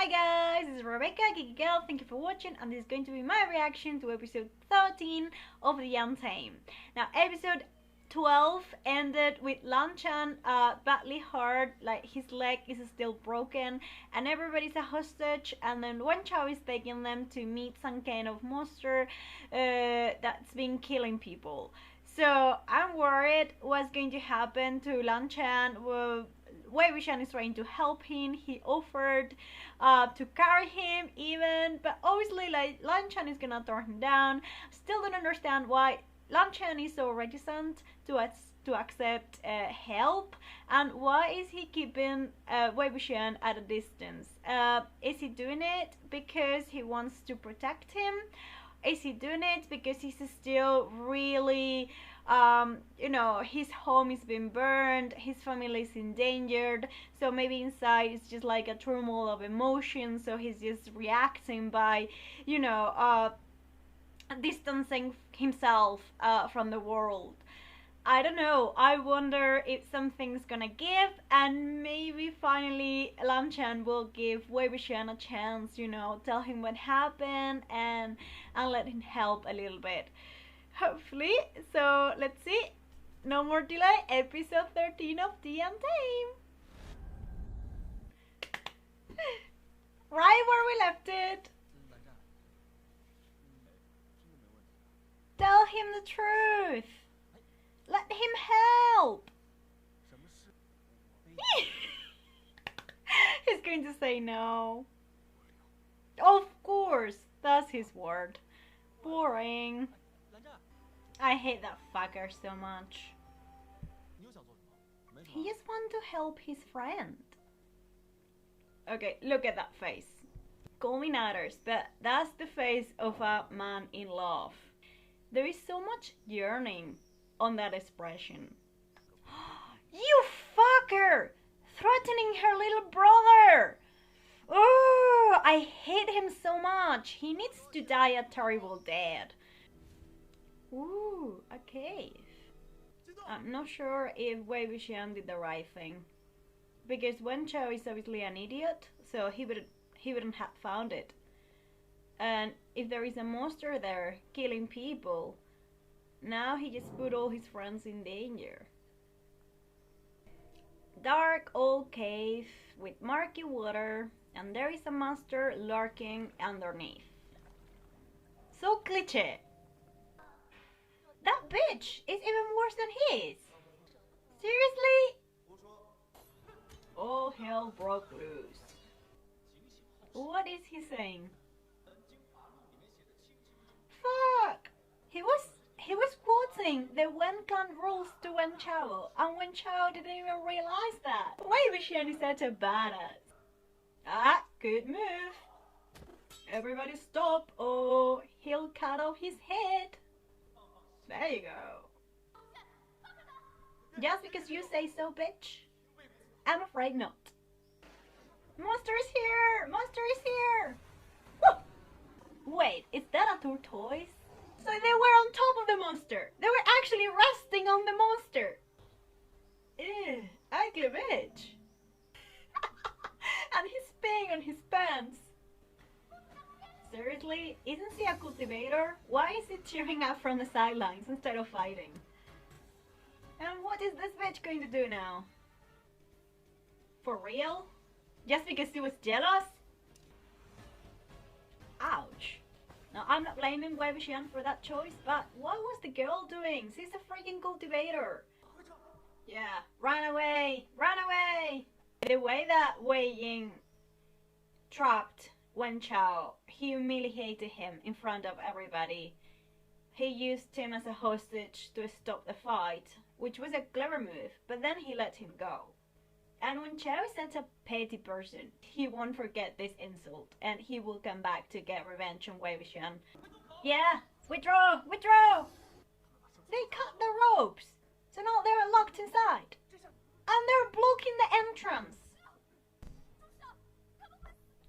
Hi guys, this is Rebecca, Geeky Girl. Thank you for watching, and this is going to be my reaction to episode 13 of the Untamed. Now, episode 12 ended with Lanchan badly hurt, like his leg is still broken, and everybody's a hostage. And then Wen Chao is taking them to meet some kind of monster that's been killing people. So I'm worried what's going to happen to Lanchan. Wei Wuxian is trying to help him. He offered to carry him even, but obviously like Lanchan is gonna turn him down. Still don't understand why Lanchan is so reticent to accept help, and why is he keeping Wei Wuxian at a distance? Is he doing it because he wants to protect him? Is he doing it because he's still really, his home is being burned, his family is endangered, so maybe inside it's just like a turmoil of emotions, so he's just reacting by, distancing himself from the world. I don't know. I wonder if something's gonna give, and maybe finally Lanchan will give Wei Wuxian a chance, tell him what happened and let him help a little bit. Hopefully. So let's see. No more delay. Episode 13 of The Untamed. Right where we left it. Tell him the truth. Let him help. He's going to say no. Of course, that's his word. Boring. I hate that fucker so much. He just wants to help his friend. Okay, look at that face. Call me nutters, but that's the face of a man in love. There is so much yearning on that expression. You fucker! Threatening her little brother! Oh, I hate him so much. He needs to die a terrible death. Ooh, a cave. I'm not sure if Wei Wuxian did the right thing, because Wen Chao is obviously an idiot, so he wouldn't have found it. And if there is a monster there killing people, now he just put all his friends in danger. Dark old cave with murky water, and there is a monster lurking underneath. So cliché. That bitch is even worse than his. Seriously? All hell broke loose. What is he saying? Fuck! He was quoting the Wen clan rules to Wen Chao, and Wen Chao didn't even realize that. Wei Wuxian is such a badass. Ah, good move. Everybody stop, or he'll cut off his head. There you go. Just because you say so, bitch? I'm afraid not. Monster is here! Monster is here! Woo! Wait, is that a tortoise? So they were on top of the monster. They were actually resting on the monster. Ew, ugly bitch. And he's peeing on his pants. Seriously, isn't he a cultivator? Why is he cheering up from the sidelines instead of fighting? And what is this bitch going to do now? For real? Just because he was jealous? Ouch. Now, I'm not blaming Wei Wuxian for that choice, but what was the girl doing? She's a freaking cultivator. Yeah, run away! Run away! The way that Wei Ying trapped Wen Chao, he humiliated him in front of everybody. He used him as a hostage to stop the fight, which was a clever move, but then he let him go. And Wen Chao is such a petty person, he won't forget this insult, and he will come back to get revenge on Wei Wuxian. Yeah, withdraw! Withdraw! They cut the ropes, so now they're locked inside. And they're blocking the entrance.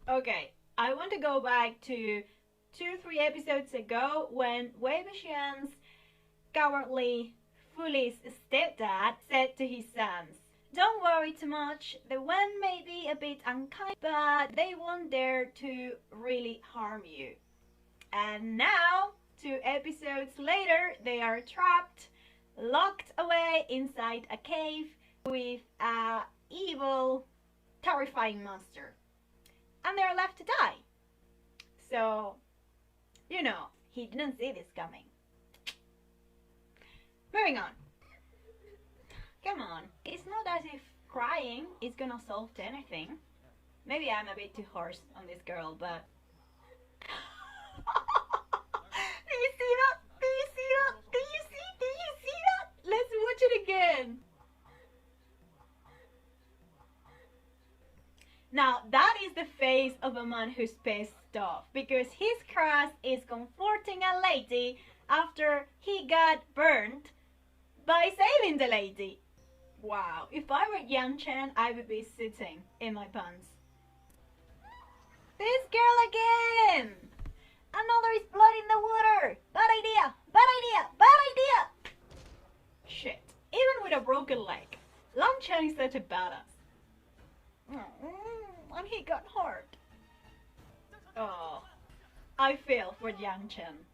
Okay, I want to go back to 2-3 episodes ago when Wei Wuxian's cowardly, foolish stepdad said to his sons, Don't worry too much. The one may be a bit unkind, but they won't dare to really harm you. And now, 2 episodes later, they are trapped, locked away inside a cave with a evil, terrifying monster. And they're left to die. So, he didn't see this coming. Moving on. Come on. It's not as if crying is gonna solve anything. Maybe I'm a bit too harsh on this girl, but... Do you see that? Do you see that? Do you see that? Let's watch it again. Now, that is the face of a man who's pissed off, because his crush is comforting a lady after he got burned by saving the lady. Wow, if I were Yang Chen, I would be sitting in my pants. This girl again! Another is blood in the water! Bad idea! Bad idea! Bad idea! Shit, even with a broken leg, Lan Chen is such a badass. And he got hurt. Oh, I feel for Yang Chen.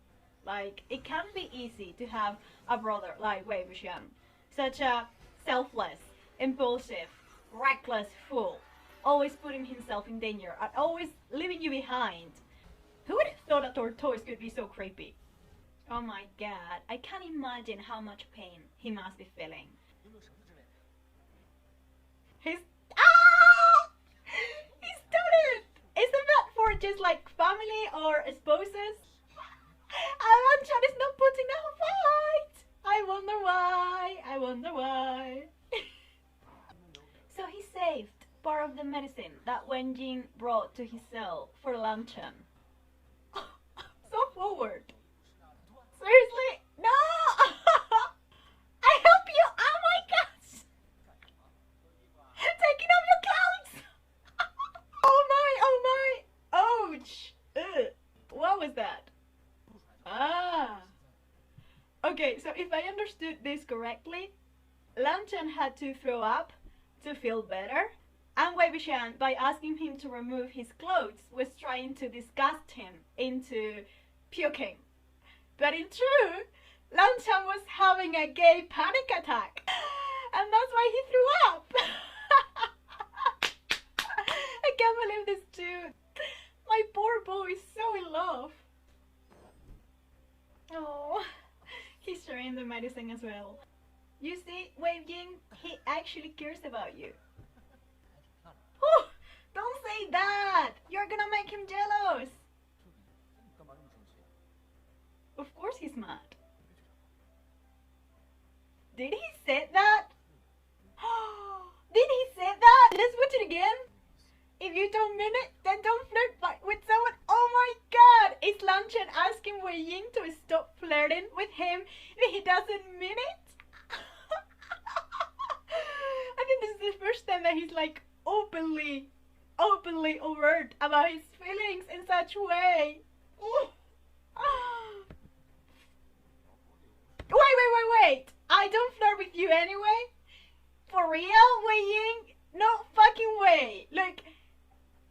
Like, it can't be easy to have a brother like Wei Wuxian, such a selfless, impulsive, reckless fool, always putting himself in danger and always leaving you behind. Who would have thought a tortoise could be so creepy? Oh my god, I can't imagine how much pain he must be feeling. He's done it! Isn't that for just like family or spouses? Lan Chen is not putting up a fight! I wonder why, I wonder why. So he saved part of the medicine that Wen Jing brought to his cell for Lan Chen. So forward. Seriously? No! I help you! Oh my gosh! Taking off your clothes! Oh my! Ouch! Ugh. What was that? Ah! Okay, so if I understood this correctly, Lan Chen had to throw up to feel better, and Wei Wuxian, by asking him to remove his clothes, was trying to disgust him into puking. But in truth, Lan Chen was having a gay panic attack, and that's why he threw up. I can't believe this dude. My poor boy is so in love. Oh, he's sharing the medicine as well. You see, Wei Jing, he actually cares about you. Oh, don't say that! You're gonna make him jealous. Of course he's mad. Did he say that? Did he say that? Let's watch it again. If you don't mean it, then don't flirt with someone. Oh my god! Is Lan Chen asking Wei Jing to stop flirting with him if he doesn't mean it? I think this is the first time that he's like openly overt about his feelings in such a way. Wait! I don't flirt with you anyway? For real, Wei Jing? No fucking way! Look,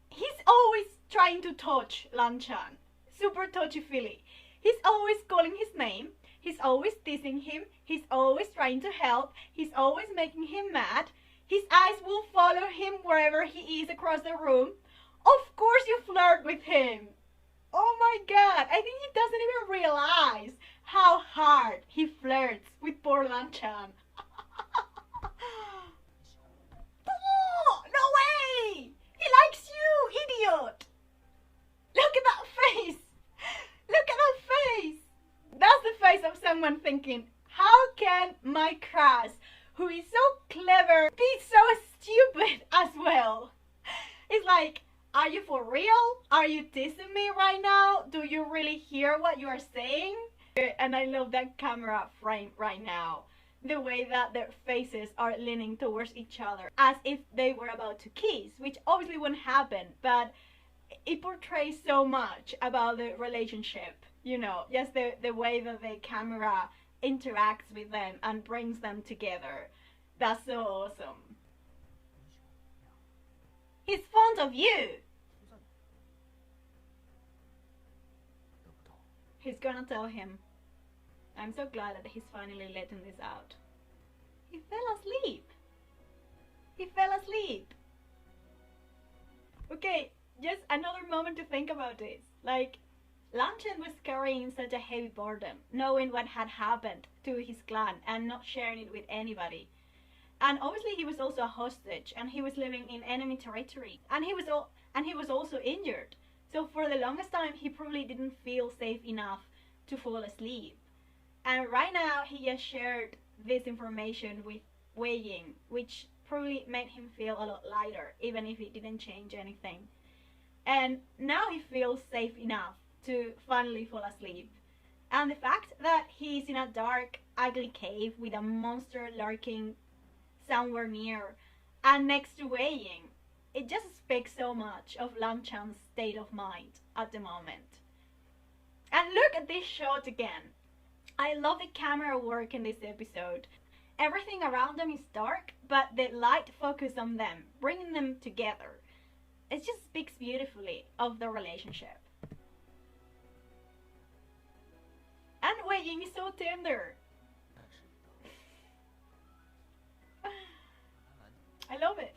he's always trying to touch Lan Chen. Super touchy-feely. He's always calling his name. He's always teasing him. He's always trying to help. He's always making him mad. His eyes will follow him wherever he is across the room. Of course you flirt with him. Oh my god, I think he doesn't even realize how hard he flirts with poor Lan Chen. Oh, no way! He likes you, idiot! Look at that face! Look at that face! That's the face of someone thinking, how can my crush, who is so clever, be so stupid as well? It's like, are you for real? Are you teasing me right now? Do you really hear what you are saying? And I love that camera frame right now. The way that their faces are leaning towards each other as if they were about to kiss, which obviously wouldn't happen, but it portrays so much about the relationship, just the way that the camera interacts with them and brings them together. That's so awesome. front of you. He's gonna tell him. I'm so glad that he's finally letting this out. He fell asleep. He fell asleep. Okay, just another moment to think about this. Like, Lan Chen was carrying such a heavy burden, knowing what had happened to his clan and not sharing it with anybody. And obviously he was also a hostage, and he was living in enemy territory, and he was also injured. So for the longest time he probably didn't feel safe enough to fall asleep. And right now he just shared this information with Wei Ying, which probably made him feel a lot lighter, even if it didn't change anything. And now he feels safe enough to finally fall asleep. And the fact that he's in a dark, ugly cave with a monster lurking somewhere near and next to Wei Ying, it just speaks so much of Lan Chan's state of mind at the moment. And look at this shot again. I love the camera work in this episode. Everything around them is dark, but the light focus on them, bringing them together. It just speaks beautifully of the relationship. And Wei Ying is so tender. I love it.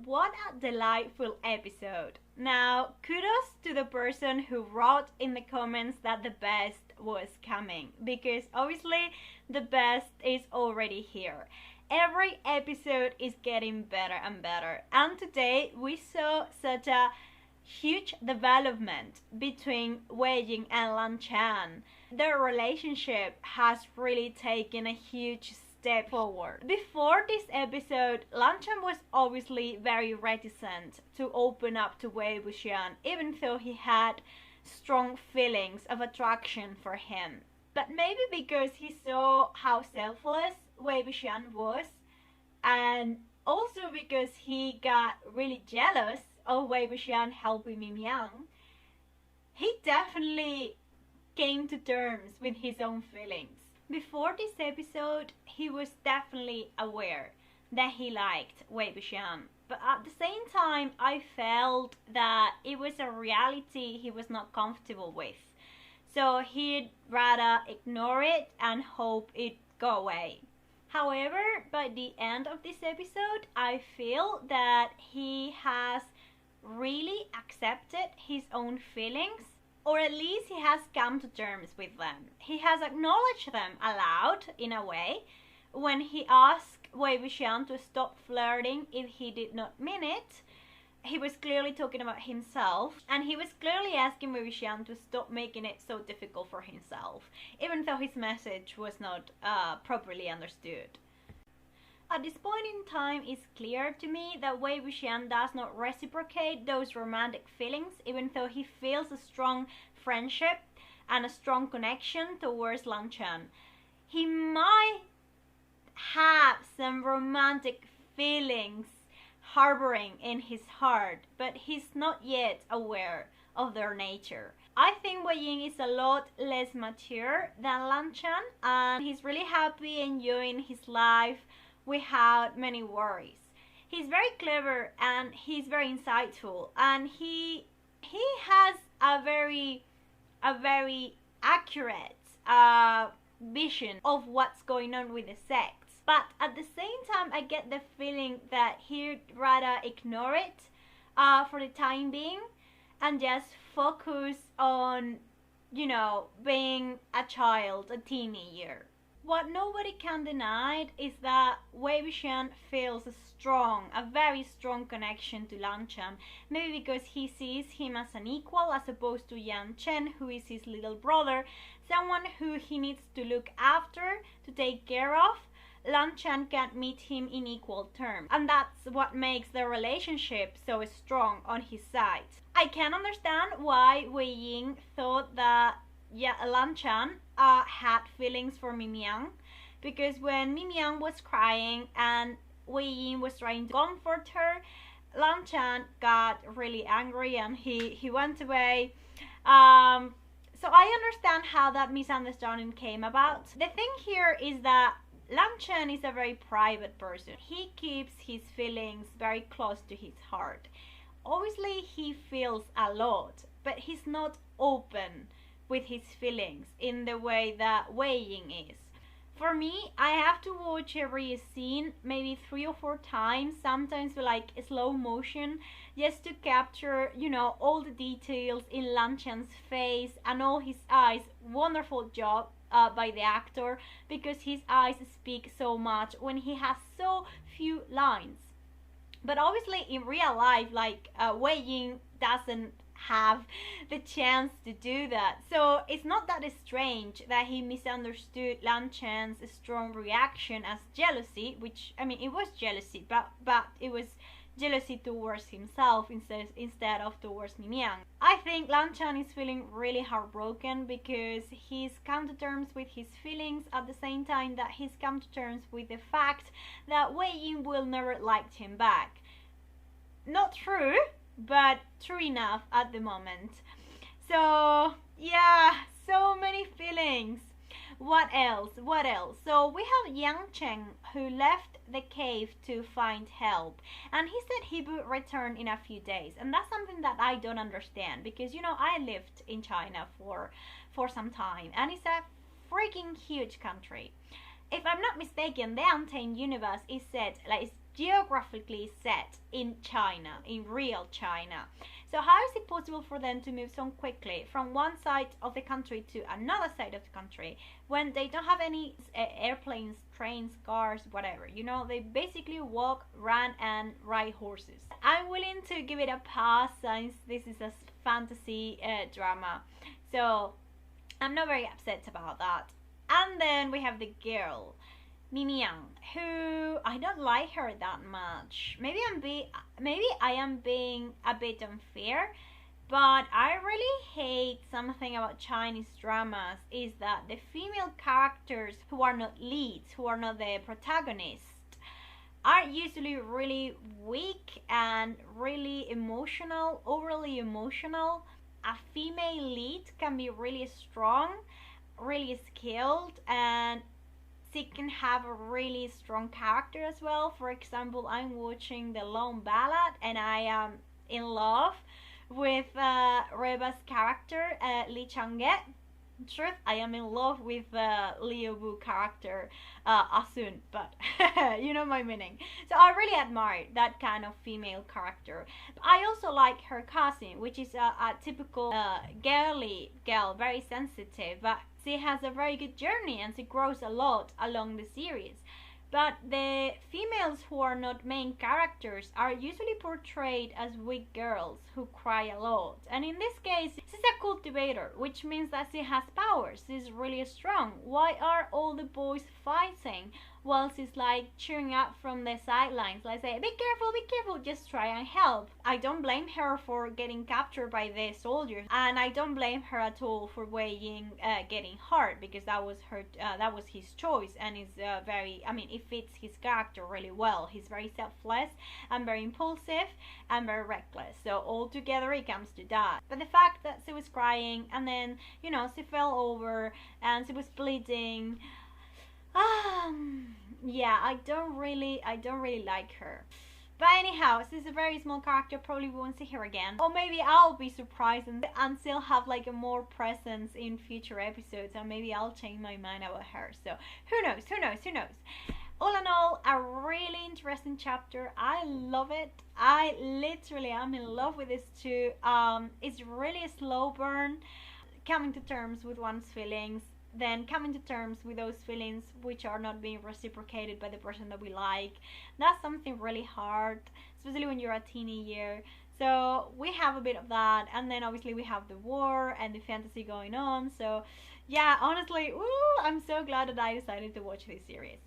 What a delightful episode. Now, kudos to the person who wrote in the comments that the best was coming, because obviously the best is already here. Every episode is getting better and better, and today we saw such a huge development between Wei Ying and Lan Chan. Their relationship has really taken a huge step forward. Before this episode, Lan Chan was obviously very reticent to open up to Wei Wuxian, even though he had strong feelings of attraction for him. But maybe because he saw how selfless Wei Wuxian was, and also because he got really jealous of Wei Wuxian helping Ming Yang, he definitely came to terms with his own feelings. Before this episode, he was definitely aware that he liked Wei Wuxian, but at the same time I felt that it was a reality he was not comfortable with. So he'd rather ignore it and hope it'd go away. However, by the end of this episode, I feel that he has really accepted his own feelings, or at least he has come to terms with them. He has acknowledged them aloud, in a way, when he asked Wei Wuxian to stop flirting if he did not mean it. He was clearly talking about himself, and he was clearly asking Wei Wuxian to stop making it so difficult for himself, even though his message was not properly understood. At this point in time, it's clear to me that Wei Wuxian does not reciprocate those romantic feelings, even though he feels a strong friendship and a strong connection towards Lan Chan. He might have some romantic feelings harboring in his heart, but he's not yet aware of their nature. I think Wei Ying is a lot less mature than Lan Chan, and he's really happy enjoying his life without many worries. He's very clever and he's very insightful, and he has a very accurate vision of what's going on with the sects. But at the same time, I get the feeling that he'd rather ignore it for the time being and just focus on, you know, being a child, a teenager. What nobody can deny is that Wei Wuxian feels a very strong connection to Lan Chan. Maybe because he sees him as an equal as opposed to Yan Chen, who is his little brother, someone who he needs to look after, to take care of. Lan Chan can't meet him in equal terms, and that's what makes the relationship so strong on his side. I can understand why Wei Ying thought that Lan Chan had feelings for Ming Yang, because when Ming Yang was crying and Wei Ying was trying to comfort her, Lan Chan got really angry and he went away. So I understand how that misunderstanding came about. The thing here is that Lan Chen is a very private person. He keeps his feelings very close to his heart. Obviously, he feels a lot, but he's not open with his feelings in the way that Wei Ying is. For me, I have to watch every scene maybe 3 or 4 times, sometimes with like slow motion, just to capture, all the details in Lan Chen's face and all his eyes. Wonderful job by the actor, because his eyes speak so much when he has so few lines. But obviously, in real life, like Wei Ying doesn't have the chance to do that. So it's not that strange that he misunderstood Lan Chen's strong reaction as jealousy, which, I mean, it was jealousy, but it was jealousy towards himself instead of towards Mimiang. I think Lan Chen is feeling really heartbroken because he's come to terms with his feelings at the same time that he's come to terms with the fact that Wei Ying will never like him back. Not true, but true enough at the moment. So yeah, so many feelings. What else? So we have Yang Cheng, who left the cave to find help, and he said he would return in a few days, and that's something that I don't understand, because I lived in China for some time, and it's a freaking huge country. If I'm not mistaken, the Untamed universe is set, like, it's geographically set in China, in real China. So how is it possible for them to move so quickly from one side of the country to another side of the country when they don't have any airplanes, trains, cars, whatever? They basically walk, run, and ride horses. I'm willing to give it a pass since this is a fantasy drama. So I'm not very upset about that. And then we have the girl, Mimiang, who I don't like her that much. Maybe I am being a bit unfair, but I really hate something about Chinese dramas is that the female characters who are not leads, who are not the protagonists, are usually really weak and really emotional, overly emotional. A female lead can be really strong, really skilled, and she can have a really strong character as well. For example, I'm watching The Lone Ballad and I am in love with Reba's character, Li Chang'e. In truth, I am in love with Liu Wu character, Asun, but you know my meaning. So I really admire that kind of female character. But I also like her cousin, which is a typical girly girl, very sensitive, but she has a very good journey and she grows a lot along the series. But the females who are not main characters are usually portrayed as weak girls who cry a lot. And in this case, she's a cultivator, which means that she has powers. She's really strong. Why are all the boys fighting while she's like cheering up from the sidelines? Like, say, be careful, just try and help. I don't blame her for getting captured by the soldiers, and I don't blame her at all for Wei Ying getting hurt, because that was his choice, and it's it fits his character really well. He's very selfless and very impulsive and very reckless. So altogether it comes to that. But the fact that she was crying and then she fell over and she was bleeding. Yeah, I don't really like her. But anyhow, she's a very small character, probably won't see her again. Or maybe I'll be surprised and still have like a more presence in future episodes, and maybe I'll change my mind about her. So who knows? All in all, a really interesting chapter. I love it. I literally am in love with this too. It's really a slow burn, coming to terms with one's feelings, then coming to terms with those feelings which are not being reciprocated by the person that we like. That's something really hard, especially when you're a teenager. So we have a bit of that, and then obviously we have the war and the fantasy going on. So yeah, honestly, I'm so glad that I decided to watch this series.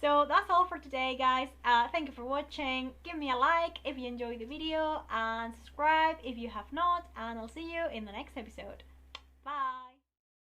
So that's all for today, guys. Thank you for watching. Give me a like if you enjoyed the video, and subscribe if you have not, and I'll see you in the next episode.